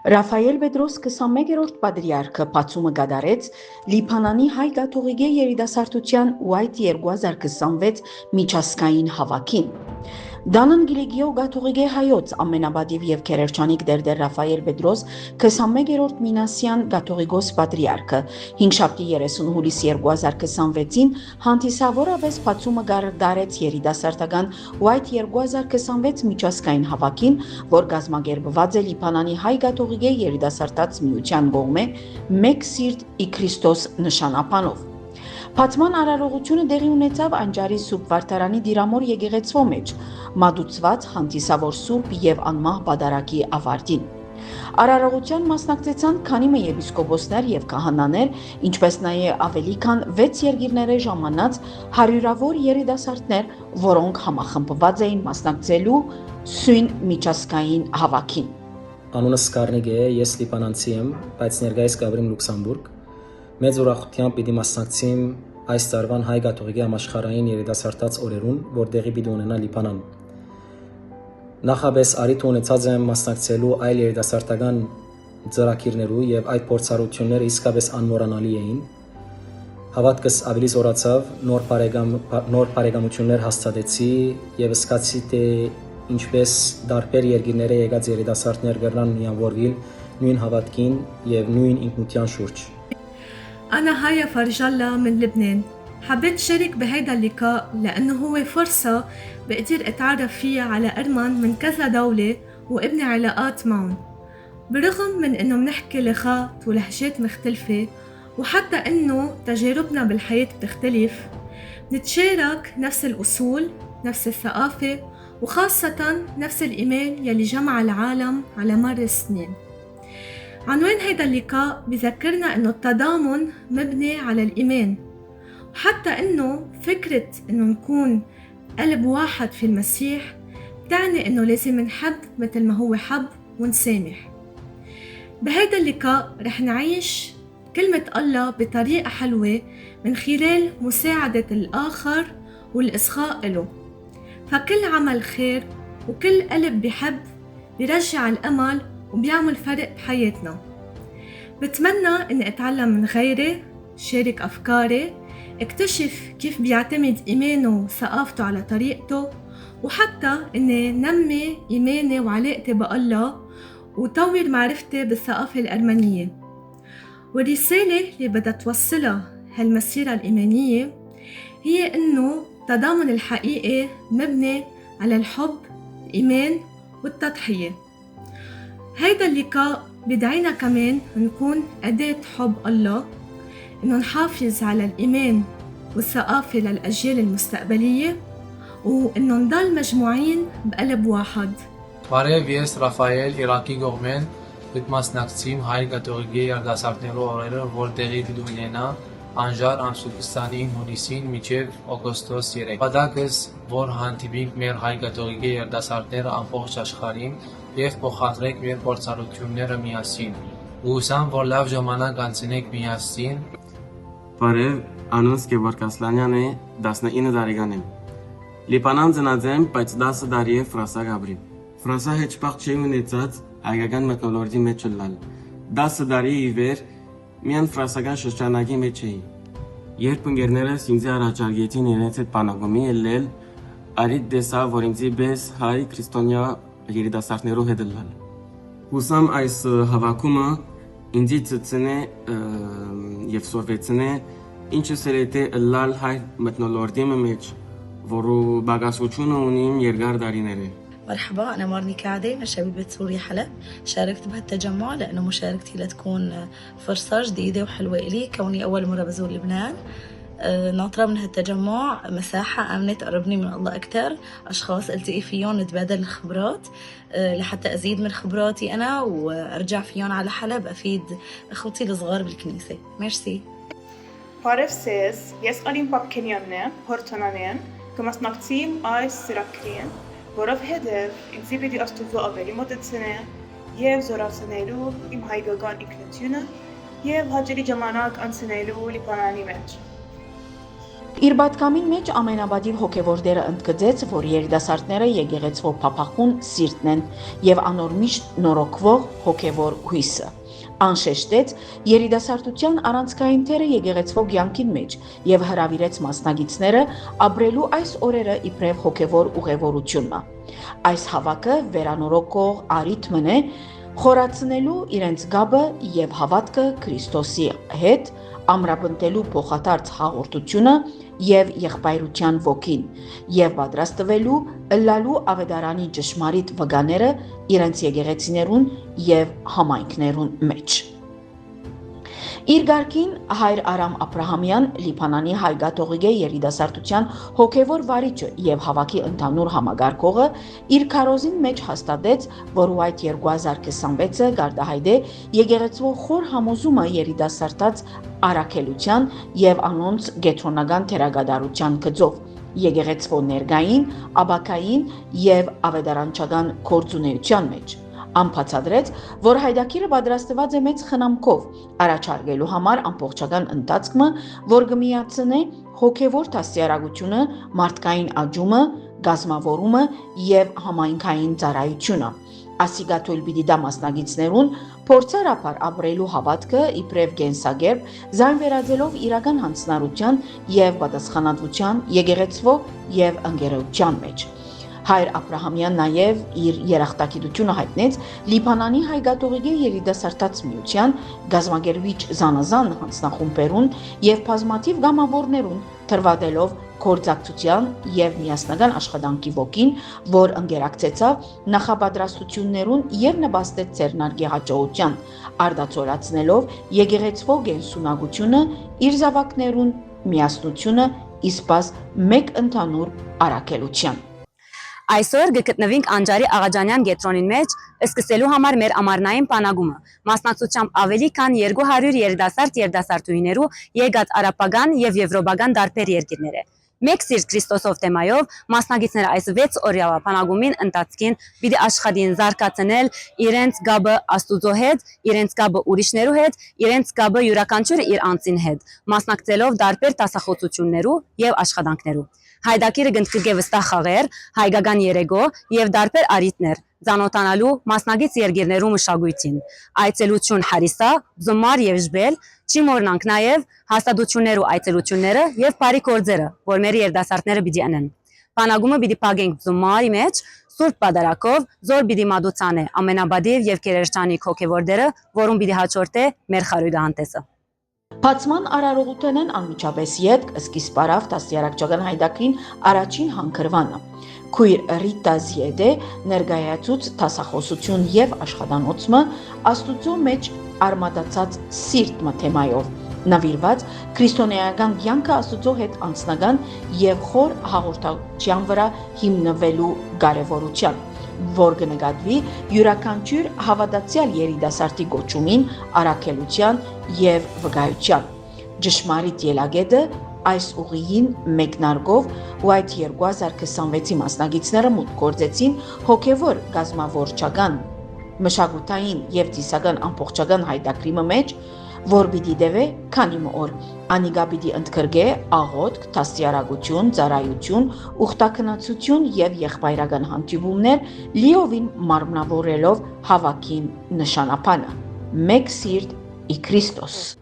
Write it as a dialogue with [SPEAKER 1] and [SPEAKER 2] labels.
[SPEAKER 1] Ռաֆայել Պետրոս 21-րդ պատրիարքը բացումը կատարեց Լիբանանի հայ կաթողիկե երիտասարդության White 2026 միջազգային հավաքին։ Դանան Գիլիգիո կաթողիկե հայոց ամենաբադիվ եւ քերերջանիկ դերդեր Ռաֆայել Պետրոս 21-րդ Մինասյան կաթողիկոս պատրիարքը 5-շաբթի 30 հուլիս 2026-ին հանդիսավորապես բացումը կատարեց երիտասարդական White 2026 միջազգային հավաքին, որ կազմակերպված է Լիբանանի հայ կաթողիկե երիտասարդաց միության կողմէ «Մեկ սիրտ ի Քրիստոս» նշանաբանով։ Բացման արարողությունը տեղի ունեցավ Անջարի Սուրբ Վարդարանի Դիրամոր եկեղեցվո մեջ, մատուցված հանդիսավոր Սուրբ եւ անմահ պատարագի ավարտին։ Արարողության մասնակցեցան քանի մը եպիսկոպոսներ եւ քահանաներ, ինչպես նաեւ ավելի քան 6 երկիրների ժամանած հարյուրավոր երիտասարդներ, որոնք համախմբված էին մասնակցելու սույն միջազգային հավաքին։
[SPEAKER 2] Անունս Կարնեգ է, ես լիբանանցի եմ, բայց ներկայիս կապրեմ Լյուքսեմբուրգ։ Մեծ ուրախությամբ պիտի մասնակցեմ այս տարվան հայ կաթողիկե համաշխարհային երիտասարդաց օրերուն, որ տեղի պիտի ունենա Լիբանան։ Նախաբես առիթ ունեցած եմ մասնակցելու այլ երիտասարդական ծրագիրներու եւ այդ փորձառությունները իսկապես անմոռանալի էին։ Հավատքս ավելի զորացավ, նոր բարեկամություններ հաստատեցի եւ զգացի թե ինչպես դարբեր երկիրները եկած երիտասարդներ կրնան միավորվել նույն հավատքին եւ նույն ինքնության շուրջ։
[SPEAKER 3] أنا هايا فرجالة من لبنان. حبيت شارك بهيدا اللقاء لأنه هو فرصة بقدر أتعرف فيها على أرمن من كذا دولة وابني علاقات معهم. برغم من إنه منحكي لغات ولهجات مختلفة وحتى إنه تجاربنا بالحياة بتختلف، نتشارك نفس الأصول، نفس الثقافة، وخاصة نفس الإيمان يلي جمع العالم على مر السنين. عنوان هيدا اللقاء بذكرنا إنه التضامن مبني على الإيمان، وحتى إنه فكرة إنه نكون قلب واحد في المسيح بتعني إنه لازم نحب مثل ما هو حب ونسامح. بهيدا اللقاء رح نعيش كلمة الله بطريقة حلوة من خلال مساعدة الآخر والإصغاء له. فكل عمل خير وكل قلب بحب بيرجع الأمل وبيعمل فرق بحياتنا. بتمنى إني أتعلم من غيري، شارك أفكاري، اكتشف كيف بيعتمد إيمانه وثقافته على طريقته، وحتى إني نمي إيماني وعلاقتي بالله وطور معرفتي بالثقافة الأرمنية. والرسالة اللي بدها توصلها هالمسيرة الإيمانية هي إنه التضامن الحقيقي مبني على الحب، الإيمان والتضحية. هيدا اللقاء بدعينا كمان نكون أداة حب الله، إنه نحافظ على الإيمان والثقافة للأجيال المستقبلية، وإنه نضل مجموعين بقلب واحد.
[SPEAKER 4] Բարև, ես Ռաֆայել Իրաքի կողմեն դիտմասնակցիմ հայ կաթողիկե երիտասարդներու օրերը, որ տեղի պիտի ունենա Անժար ամսուկստանին հունիսին մինչև օգոստոս 3։ Պատակս, որ հանդիպենք մեր հայ կաթողիկե երիտասարդները ամբողջ աշխարհին եւ փոխադրենք մեր փորձառությունները միասին։ Ուսամ, որ լավ ժամանակ անցնենք միասին։
[SPEAKER 5] Բարև, անունս Գևորգ Ասլանյան է, 19 տարեկան եմ։ Լիբանան ծնած եմ, բայց 10 տարի է Ֆրանսա գաբրի։ Ֆրանսա հեչպաղ չի ունեցած հայկական մթնոլորտի մեջ լալ։ 10 տարի ի վեր միան ֆրանսական շրջանակի մեջ էի։ Երբ ընկերներս ինձ առաջարկեցին իրենց հետ բանակոմի ելնել, արիդ դեսա, որ ինձի պես հայ քրիստոնյա երիտասարդներու հետ լալ։ Հուսամ այս հավաքումը ինձի ծծնե եւ սովեցնե ինչը սերետե լալ հայ մթնոլորտի մեջ, որը բագասությունը ունիմ երկար տարիներ։
[SPEAKER 6] مرحبا، أنا مارني كعدي من شبيبة سوريا حلب. شاركت بهالتجمع لأنه مشاركتي لتكون فرصة جديدة وحلوة إلي كوني أول مرة بزور لبنان. ناطرة من هالتجمع مساحة آمنة تقربني من الله أكتر، أشخاص التقي فيهم نتبادل الخبرات لحتى أزيد من خبراتي أنا وأرجع فيهم على حلب أفيد أخوتي الصغار بالكنيسة. ميرسي.
[SPEAKER 7] Բարև սեզ, ես Արին Պապքենյանն եմ, Հորթոնանն եմ, կմասնակցեմ այս ծրագրին, որովհետև ինձ պիտի Աստծո ավելի մոտեցնե եւ զորացնելու իմ հայկական ինքնությունը եւ հաճելի ժամանակ անցնելու Լիբանանի մեջ։
[SPEAKER 1] Իր պատկամին մեջ ամենաբադիվ հոգևոր դերը ընդգծեց, որ երիտասարդները եկեղեցվո փափախուն սիրտն են եւ անոր միշտ նորոգվող հոգևոր հույսը։ Անշեշտեց երիտասարդության առանցքային թերը եկեղեցվո կյանքին մեջ եւ հրավիրեց մասնագետները ապրելու այս օրերը իբրև հոգևոր ուղևորությունը։ Այս հավաքը վերանորոգող արիթմն է խորացնելու իրենց գաբը եւ հավատքը Քրիստոսի հետ, ամրապնդելու փոխադարձ հաղորդությունը եւ եղբայրության ոգին եւ պատրաստվելու ըլլալու ավետարանի ճշմարիտ վկաները իրենց եկեղեցիներուն եւ համայնքներուն մեջ։ Իր գարկին հայր Արամ Աբրահամյան Լիբանանի հայգաթողիկե երիտասարդության հոգևոր վարիչը եւ հավաքի ընդհանուր համագարկողը իր քարոզին մեջ հաստատեց, որ White 2026-ը գարդահայտ է եկեղեցվո խոր համոզումը երիտասարդած առաքելության եւ անոնց գետրոնական թերագադարության գծով եկեղեցվո ներգային, աբակային եւ ավետարանչական գործունեության մեջ։ Անբացատրեց, որ հայդակիրը պատրաստված է մեծ խնամքով առաջարկելու համար ամբողջական ընթացքը, որ կմիացնե հոգևոր դաստիարակությունը, մարդկային աճումը, գազմավորումը եւ համայնքային ծառայությունը։ Ասիկա թույլ պիտի դա մասնագետներուն փորձարապար ապրելու հավատքը իբրև կենսագերբ, զայն վերածելով իրական հանձնարարության եւ պատասխանատվության եկեղեցվո եւ ընկերության մեջ։ Հայր Աբրահամյան նաև իր երախտագիտությունը հայտնեց Լիբանանի հայգաթողիկե երիտասարդաց միության գազագերվիչ զանազան հանձնախումբերուն եւ բազմաթիվ գամավորներուն թրվատելով կորձակցության եւ միասնական աշխատանքի ոգին, որ ընկերակցեցավ նախապատրաստություններուն եւ նպաստեց ձեռնարկի հաջողության, արդացորացնելով եկեղեցվո գենսունակությունը, իր զավակներուն միասնությունը, իսպաս մեկ ընդհանուր առաքելության։
[SPEAKER 8] Այսօր գտնվենք Անջարի Աղաջանյան գետրոնին մեջ, սկսելու համար մեր ամառնային բանագումը, մասնակցությամբ ավելի քան 200 երիտասարդուհիներու եկած արաբական եւ եվրոպական տարբեր երկիրներ է։ Մեկ սիրտ Քրիստոսով թեմայով մասնագետները այս 6 օրյա բանագումին ընթացքին պիտի աշխատին զարգացնել իրենց գաբը Աստուծո հետ, իրենց գաբը ուրիշներու հետ, իրենց գաբը յուրաքանչյուրը իր անձին հետ, մասնակցելով տարբեր դասախոսություններու եւ աշխատանքներու։ Հայդակիրը գտնկե վստահ խաղեր, հայկական երեգո եւ դարբեր արիտներ, ծանոթանալու մասնագետ երկիրներու մշակույթին, այցելություն Հարիսա, Զոմար եւ Ժբել, չի մոռնանք նաեւ հաստատություններու այցելությունները եւ բարի գործերը, որ մեր երդասարտները պիտի անեն։ Բանագումը պիտի փակենք Զոմարի մեջ, Սուրբ Պատարակով, Զոր պիտի մատուցանե ամենաբադիվ եւ կերերջանիկ հոգեվորդերը, որում պիտի հաջորդե մեր խարույկը անտեսը։
[SPEAKER 1] Բացման արարողութենեն անմիջապես ետք սկիզբ արավ դաստիարակչական հայդակրին առաջին հանքրվանը։ Քույր Ռիտա Զիեդե ներկայացուց տասախոսություն եւ աշխատանոցը Աստուծո մեջ արմատացած սիրտ թեմայով, նվիրված քրիստոնեական կյանքը Աստուծո հետ անձնական եւ խոր հաղորդակցության վրա հիմնվելու կարեւորության, որ կնկատվի յուրաքանչյուր հավատացյալ երիտասարդի գոչումին, առաքելության եւ վկայության։ Ճշմարիտ ելագետը այս ուղիին մեկնարկով White 2026-ի մասնագետները մուտք գործեցին հոգևոր գազմավորչական, մշակութային եւ ծիսական ամբողջական հայդակրիմը մեջ, որ պիտի դեվե քանի օր, անիգա պիտի ընդգրկե աղոթք, դաստիարակություն, ծառայություն, ուխտակնացություն եւ եղբայրական հանդիպումներ, լիովին մարմնավորելով հավաքին նշանապանը։ Մեկ սիրտ ի Քրիստոս։